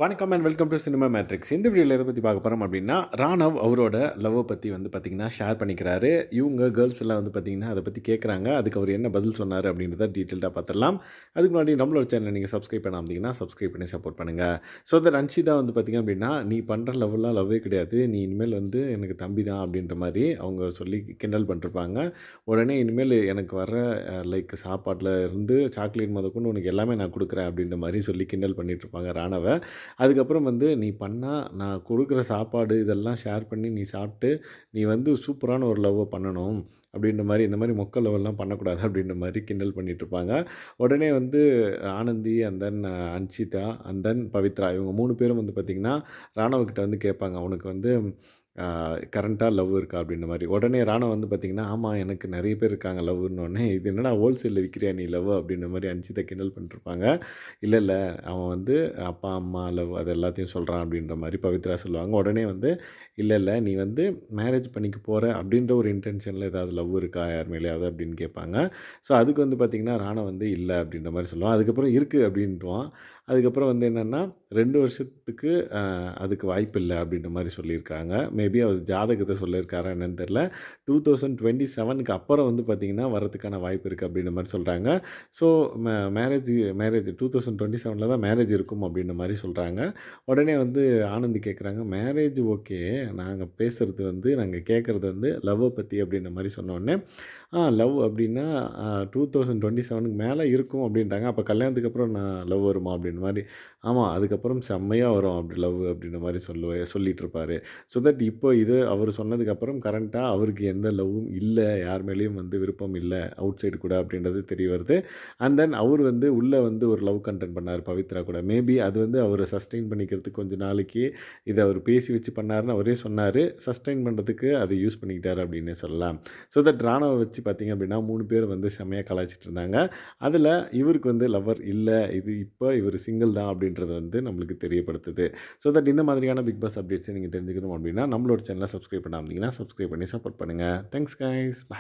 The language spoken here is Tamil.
வணக்கம் and welcome to cinema matrix. இந்த வீடியோவில் எதை பற்றி பார்க்க போகிறோம் அப்படின்னா, ராணவ் அவரோட லவ்வை பற்றி வந்து பார்த்திங்கன்னா ஷேர் பண்ணிக்கிறாரு. இவங்க கேர்ள்ஸ் எல்லாம் வந்து பார்த்திங்கன்னா அதை பற்றி கேட்குறாங்க. அதுக்கு அவர் என்ன பதில் சொன்னார் அப்படின்றத டீட்டெயில்டாக பார்த்துடலாம். அதுக்கு முன்னாடி நம்மளோட சேனலை நீங்கள் சப்ஸ்கிரைப் பண்ணாமல் இருந்தீங்கன்னா சப்ஸ்கிரைப் பண்ணி சப்போர்ட் பண்ணுங்கள். ஸோ தட் அன்ஷிதா வந்து பார்த்திங்க அப்படின்னா, நீ பண்ணுற லவ்லாம் லவ்வே கிடையாது, நீ இனிமேல் வந்து எனக்கு தம்பி தான் அப்படின்ற மாதிரி அவங்க சொல்லி கிண்டல் பண்ணிருப்பாங்க. உடனே இனிமேல் எனக்கு வர லைக் சாப்பாட்டில் இருந்து சாக்லேட் முதற்கொண்டு உனக்கு எல்லாமே நான் கொடுக்குறேன் அப்படின்ற மாதிரி சொல்லி கிண்டல் பண்ணிகிட்ருப்பாங்க ராணவை. அதுக்கப்புறம் வந்து நீ பண்ணா நான் குடுக்குற சாப்பாடு இதெல்லாம் ஷேர் பண்ணி நீ சாப்பிட்டு, நீ வந்து சூப்பரான ஒரு லவ்வ பண்ணணும். அப்படின்ற மாரி, இந்த மாரி மொக்க லவ்வெல்லாம் பண்ணக்கூடாது அப்படின்ற மாரி கிண்டல் பண்ணிட்டுருப்பாங்க. உடனே வந்து Anandhi and then Anshitha and then Pavithra இவங்க 3 பேரும் வந்து பார்த்திங்கன்னா, ராணவகிட்ட வந்து கேட்பாங்க. உனக்கு வந்து கரண்ட்டா லவ் இருக்கா? அப்படின்ற மாரி. உடனே ராணவ் வந்து பார்த்திங்கன்னா, ஆமா எனக்கு நெறைய பேர் இருக்காங்க லவ்வுன்னோனே, இது என்னடா ஹோல்சேல்ல விற்கிறியா நீ லவ்? அப்படின்ற மாரி அன்ஷிதா கிண்டல் பண்ணிட்டுருப்பாங்க. இல்ல, இல்ல அவன் வந்து அப்பா, அம்மா லவ் அது எல்லாத்தையும் சொல்கிறான் அப்படின்ற மாரி பவித்ரா சொல்லுவாங்க. உடனே வந்து இல்ல, இல்ல நீ வந்து மேரேஜ் பண்ணிக்க போற அப்படின்ற ஒரு இன்டென்ஷன்ல ஏதாவது லவ் இருக்கா யார் மேலயாவது அப்படின்னு கேட்பாங்க. ஸோ அதுக்கு வந்து பார்த்திங்கன்னா, ராணா வந்து இல்ல அப்படின்ற மாரி சொல்லுவான். அதுக்கப்புறம் இருக்கு அப்படின்ட்டுவான். அதுக்கப்புறம் வந்து என்னென்னா 2 வருஷத்துக்கு அதுக்கு வாய்ப்பில்ல அப்படின்ற மாரி சொல்லியிருக்காங்க. மேபி அவர் ஜாதகத்த சொல்லியிருக்காரா என்னன்னு தெரில. 2027க்கு அப்புறம் வந்து பார்த்திங்கன்னா, வரதுக்கான வாய்ப்பு இருக்குது அப்படின்ற மாரி சொல்கிறாங்க. ஸோ மேரேஜ் 2027ல தான் மேரேஜ் இருக்கும் அப்படின்ற மாரி சொல்கிறாங்க. உடனே வந்து ஆனந்தி கேட்குறாங்க, மேரேஜ் ஓகே. நாங்க பேசுறது வந்து நாங்க கேட்குறது வந்து லவ்வ பத்தி அப்படின்ற மாரி சொன்னோனே, லவ் அப்படின்னா 2027க்கு மேல இருக்கும் அப்படின்ட்டாங்க. அப்ப கல்யாணத்துக்கு அப்புறம் நான் லவ் வருமா? அப்படின்ற மாரி. ஆமா. அதுக்கப்புறம் செம்மையா வரும் அப்படி லவ் அப்படின்ற மாரி சொல்லிட்டுருப்பாரு. ஸோ தட் இப்போ இது அவர் சொன்னதுக்கப்புறம் கரண்ட்டா அவருக்கு எந்த லவ்வும் இல்ல. யார் மேலயும் வந்து விருப்பம் இல்ல. அவுட் சைடு கூட அப்படின்றது தெரிய வருது. அண்ட் தென் அவர் வந்து உள்ள வந்து ஒரு லவ் கன்டென்ட் பண்ணாரு பவித்ரா கூட. மேபி அது வந்து அவர சஸ்டெயின் பண்ணிக்கிறதுக்கு கொஞ்ச நாளைக்கு இத அவர் பேசி வச்சு பண்ணாருன்னு அவரே சொன்னாரு. சஸ்டெயின் பண்றதுக்கு அத யூஸ் பண்ணிக்கிட்டாரு அப்படின்னே சொல்லலாம். ஸோ தட் ராணவ வச்சு பார்த்தீங்க அப்படின்னா 3 பேர் வந்து செம்மையா கலாய்ச்சிட்டு இருந்தாங்க. அதுல இவருக்கு வந்து லவ்வர் இல்ல. இது இப்ப இவரு சிங்கிள் தான் அப்படின்றது வந்து நம்மளுக்கு தெரியப்படுத்துது. ஸோ தட் இந்த மாதிரியான பிக் பாஸ் அப்டேட்ஸை நீங்க தெரிஞ்சுக்கணும் அப்படின்னா, நம்மளோட சேனலை சப்ஸ்கிரைப் பண்ணாம இருந்தீங்கன்னா, சப்ஸ்கிரைப் பண்ணி சப்போர்ட் பண்ணுங்க. Thanks guys. பாய்.